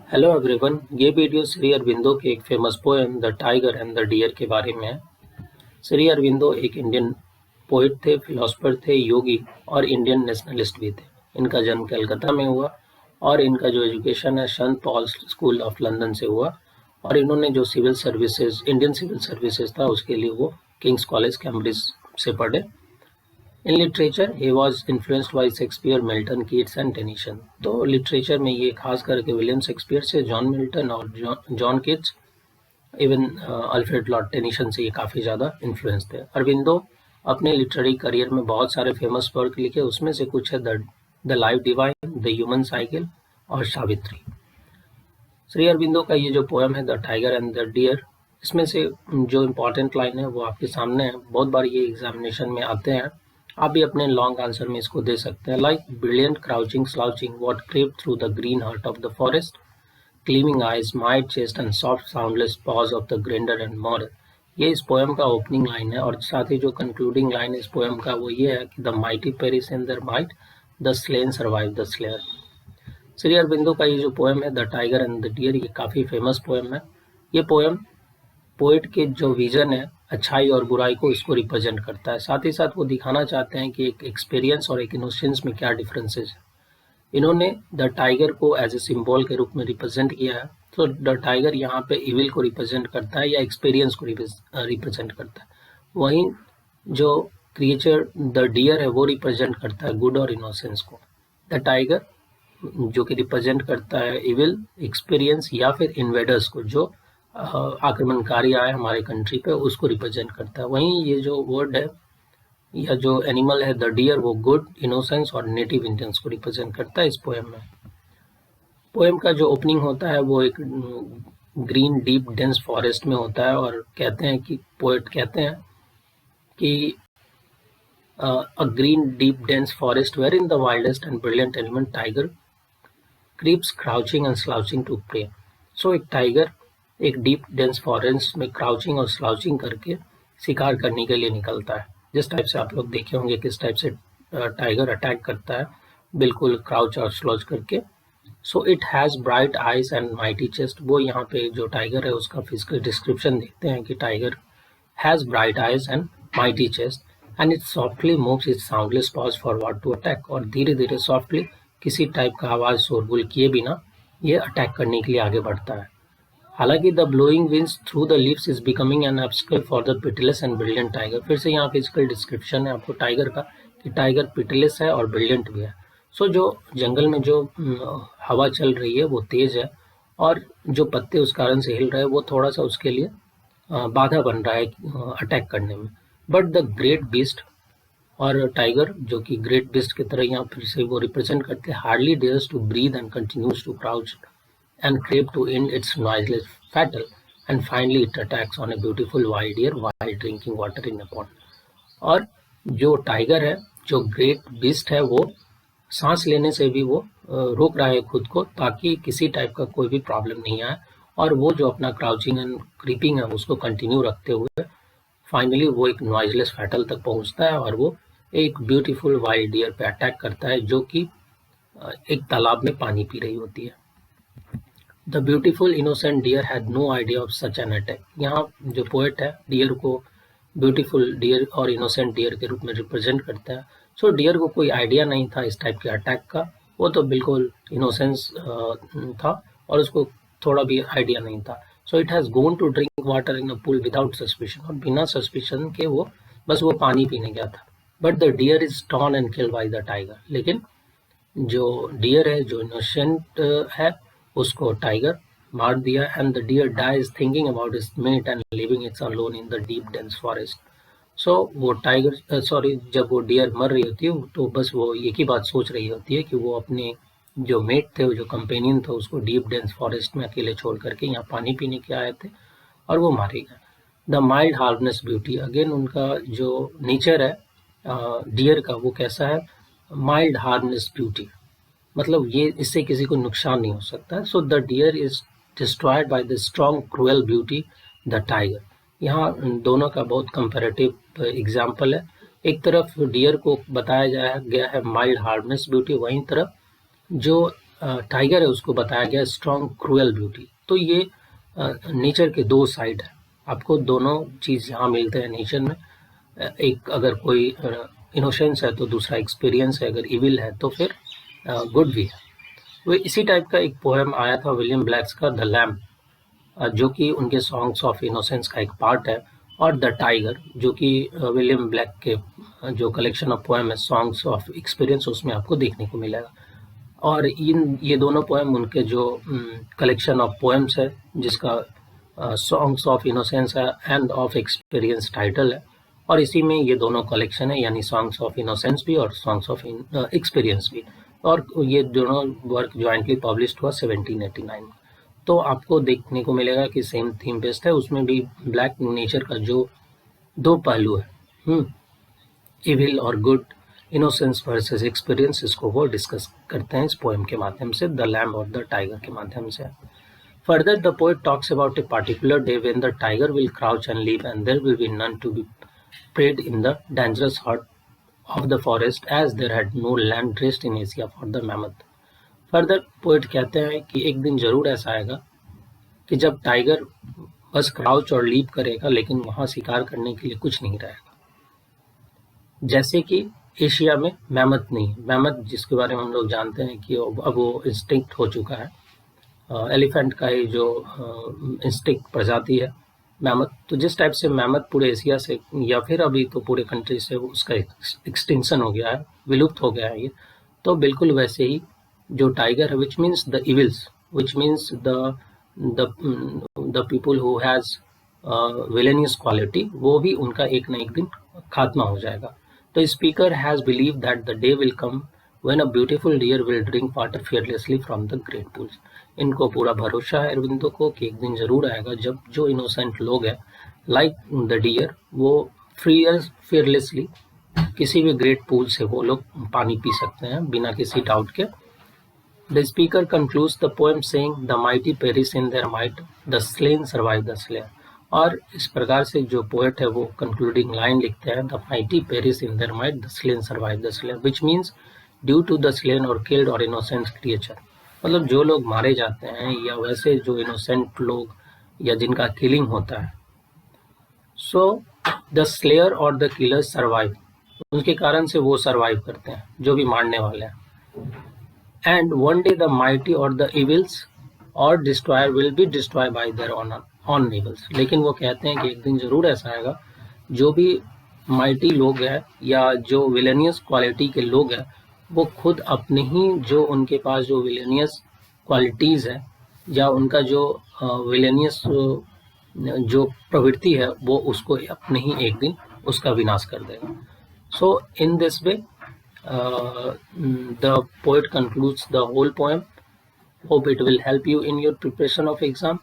Hello everyone, ये video Shri Aurobindo के एक famous poem the tiger and the deer के बारे में है। श्री अरविंदो एक इंडियन पोइट थे, फिलोसफर थे, योगी और इंडियन नेशनलिस्ट भी थे। इनका जन्म कलकत्ता में हुआ और इनका जो एजुकेशन है saint Paul's school of London से हुआ और इन्होंने जो civil services Indian civil services था उसके लिए वो किंग्स कॉलेज कैम्ब्रिज से पढ़े। In literature he was influenced by Shakespeare, Milton, Keats and Tennyson. तो लिटरेचर में ये खास करके विलियम शेक्सपियर से, जॉन मिल्टन और John Keats, even Alfred Lord Tennyson से ये काफ़ी ज़्यादा इन्फ्लुएंस थे। अरविंदो अपने लिटरेरी करियर में बहुत सारे फेमस वर्क लिखे, उसमें से कुछ है the life divine, the human cycle और सावित्री। श्री अरविंदो का ये जो पोएम है the tiger and the deer, इसमें से जो इम्पोर्टेंट लाइन है वो आपके सामने है। बहुत बार ये एग्जामिनेशन में आते हैं, आप भी अपने लॉन्ग आंसर में इसको दे सकते हैं। Like brilliant crouching slouching what creeped through the green heart of the forest, gleaming eyes, mild chest and soft soundless paws of the grandeur and more। ये इस पोएम का ओपनिंग लाइन है और साथ ही जो कंक्लूडिंग लाइन इस poem का वो ये है कि the mighty perish in their might, the slain survive the slayer. Shri Aurobindo का ये जो पोएम है the tiger and the deer, ये काफ़ी फेमस पोएम है। ये पोएम पोएट के जो विजन है अच्छाई और बुराई को इसको रिप्रेजेंट करता है। साथ ही साथ वो दिखाना चाहते हैं कि एक एक्सपीरियंस और एक इनोसेंस में क्या डिफरेंसेस है। इन्होंने द टाइगर को एज ए सिंबल के रूप में रिप्रेजेंट किया है। तो द टाइगर यहाँ पे इविल को रिप्रेजेंट करता है या एक्सपीरियंस को रिप्रेजेंट करता है। वहीं जो क्रिएचर द डियर है वो रिप्रेजेंट करता है गुड और इनोसेंस को। द टाइगर जो कि रिप्रेजेंट करता है इविल, एक्सपीरियंस या फिर इन्वेडर्स को, जो आक्रमणकारी आए हमारे कंट्री पे, उसको रिप्रेजेंट करता है। वहीं ये जो वर्ड है या जो एनिमल है द डियर, वो गुड, इनोसेंस और नेटिव इंडियंस को रिप्रेजेंट करता है इस पोएम में। पोएम का जो ओपनिंग होता है वो एक ग्रीन डीप डेंस फॉरेस्ट में होता है और कहते हैं कि पोएट कहते हैं कि a green deep dense forest wherein the wildest and brilliant element tiger creeps crouching and slouching to prey। सो एक टाइगर एक डीप डेंस फॉरेस्ट में क्राउचिंग और स्लाउचिंग करके शिकार करने के लिए निकलता है। जिस टाइप से आप लोग देखे होंगे किस टाइप से टाइगर अटैक करता है, बिल्कुल क्राउच और स्लाउच करके। सो it has bright eyes and mighty chest. वो यहाँ पे जो टाइगर है उसका फिजिकल डिस्क्रिप्शन देखते हैं कि tiger has bright eyes and mighty chest and it softly moves its soundless paws forward to attack. और धीरे धीरे सॉफ्टली किसी टाइप का आवाज़ शोरगुल किए बिना ये अटैक करने के लिए आगे बढ़ता है। हालांकि the blowing winds through the leaves is becoming an obstacle for the पिटिलेस and brilliant tiger. फिर से यहाँ फिजिकल डिस्क्रिप्शन है आपको टाइगर का कि टाइगर पिटिलेस है और ब्रिलियंट भी है। सो जो जंगल में जो हवा चल रही है वो तेज है और जो पत्ते उस कारण से हिल रहे हैं वो थोड़ा सा उसके लिए बाधा बन रहा है अटैक करने में। बट द ग्रेट बीस्ट, और टाइगर जो कि ग्रेट बीस्ट की तरह यहाँ फिर से वो रिप्रेजेंट करते हैं, hardly dares to breathe and continues to crouch and crave to end its noiseless battle, and finally it attacks on a beautiful wild deer while drinking water in a pond। और जो tiger है, जो great beast है, वो सांस लेने से भी वो रोक रहा है खुद को ताकि किसी टाइप का कोई भी प्रॉब्लम नहीं आए, और वो जो अपना क्राउचिंग एंड क्रीपिंग है उसको कंटिन्यू रखते हुए फाइनली वो एक नॉइजलेस बैटल तक पहुंचता है और वो एक ब्यूटीफुल वाइल्ड डियर पे अटैक करता है जो कि एक तालाब में पानी पी रही होती है। The beautiful innocent deer had no idea of such an attack. यहाँ जो पोएट है डियर को ब्यूटीफुल डियर और इनोसेंट डियर के रूप में रिप्रेजेंट करता है। सो डियर को कोई आइडिया नहीं था इस टाइप के अटैक का, वो तो बिल्कुल इनोसेंस था और उसको थोड़ा भी आइडिया नहीं था। So it has gone to drink water in a pool without suspicion, और बिना सस्पिशन के वो बस वो पानी पीने गया था। But the deer is torn and killed by the tiger. लेकिन जो डियर है, जो इनोसेंट है, उसको टाइगर मार दिया and the deer dies thinking about its mate and living its alone in the deep dense forest. So वो tiger जब वो डियर मर रही होती है तो बस वो एक ही बात सोच रही होती है कि वो अपने जो मेट थे, जो कंपेनियन था, उसको डीप डेंस फॉरेस्ट में अकेले छोड़ करके यहाँ पानी पीने के आए थे और वो मारे गए। The mild harmless beauty, again उनका जो नेचर है डियर का वो कैसा है, माइल्ड हार्मलेस ब्यूटी, मतलब ये इससे किसी को नुकसान नहीं हो सकता। So the deer is destroyed by the strong cruel beauty the tiger. यहाँ दोनों का बहुत कंपैरेटिव एग्जाम्पल है। एक तरफ डियर को बताया गया है माइल्ड हार्मलेस ब्यूटी, वहीं तरफ जो टाइगर है उसको बताया गया स्ट्रॉन्ग क्रूएल ब्यूटी। तो ये नेचर के दो साइड है, आपको दोनों चीज़ यहाँ मिलते हैं नेचर में। एक अगर कोई इनोसेंस है तो दूसरा एक्सपीरियंस है, अगर इविल है तो फिर गुड भी है। वो इसी टाइप का एक पोएम आया था विलियम ब्लैक्स का द लैम्ब, जो कि उनके सॉन्ग्स ऑफ इनोसेंस का एक पार्ट है, और द टाइगर जो कि विलियम ब्लैक के जो कलेक्शन ऑफ पोएम है सॉन्ग्स ऑफ एक्सपीरियंस उसमें आपको देखने को मिलेगा। और ये दोनों पोएम उनके जो कलेक्शन ऑफ पोएम्स है जिसका सॉन्ग्स ऑफ इनोसेंस है एंड ऑफ एक्सपीरियंस टाइटल है, और इसी में ये दोनों कलेक्शन है, यानी सॉन्ग्स ऑफ इनोसेंस भी और सॉन्ग्स ऑफ एक्सपीरियंस भी, और ये दोनों वर्क ज्वाइंटली पब्लिश्ड हुआ 1789 में। तो आपको देखने को मिलेगा कि सेम थीम बेस्ड है, उसमें भी ब्लैक नेचर का जो दो पहलू है, इविल और गुड, इनोसेंस वर्सेस एक्सपीरियंस, इसको वो डिस्कस करते हैं इस पोएम के माध्यम से, द लैम्ब और द टाइगर के माध्यम से। Further, the poet talks about a particular day when the tiger will crouch and leap, and there will be none to be preyed in the dangerous heart of the forest, as there had no land rest in Asia for the mammoth. Further, poet कहते हैं कि एक दिन जरूर ऐसा आएगा कि जब टाइगर बस क्राउच और लीप करेगा, लेकिन वहां शिकार करने के लिए कुछ नहीं रहेगा। जैसे कि एशिया में मैमथ नहीं, मैमथ जिसके बारे में हम लोग जानते हैं कि अब वो इंस्टिंक्ट हो चुका है, एलिफेंट का ही जो इंस्टिंक्ट प्रजाति है मैमथ। तो जिस टाइप से मैमथ पूरे एशिया से या फिर अभी तो पूरे कंट्री से उसका एक्सटिंक्शन हो गया है, विलुप्त हो गया है ये, तो बिल्कुल वैसे ही जो टाइगर है which means the evils, which means the people who has villainous quality, वो भी उनका एक न एक दिन खात्मा हो जाएगा। तो speaker has believe that the day will come when a beautiful deer will drink water fearlessly from the great pools. इनको पूरा भरोसा है अरविंदो को कि एक दिन जरूर आएगा जब जो इनोसेंट लोग हैं लाइक द डियर, वो fearlessly किसी भी ग्रेट पूल से वो लोग पानी पी सकते हैं बिना किसी डाउट के। The speaker concludes the poem saying the mighty perish in their might, the slain survive the slayer. और इस प्रकार से जो पोएट है वो कंक्लूडिंग लाइन लिखते हैं, the mighty perish in their might, the slain survive the slayer, which means due to the slain और किल्ड और इनोसेंट क्रिएचर। मतलब जो लोग मारे जाते हैं या वैसे जो इनोसेंट लोग या जिनका किलिंग होता है, सो द स्लेयर और द किलर सर्वाइव, उनके कारण से वो सर्वाइव करते हैं जो भी मारने वाले हैं। And one day the mighty और द इविल्स और destroyer will be destroy bye there on evils. लेकिन वो कहते हैं कि एक दिन जरूर ऐसा आएगा जो भी माइटी लोग हैं या जो विलेनियस क्वालिटी के लोग हैं वो खुद अपने ही जो उनके पास जो विलेनियस क्वालिटीज़ है या उनका जो विलेनियस जो प्रवृत्ति है वो उसको अपने ही एक दिन उसका विनाश कर देगा। So in this way the poet concludes the whole poem. Hope it will help you in your preparation of exam.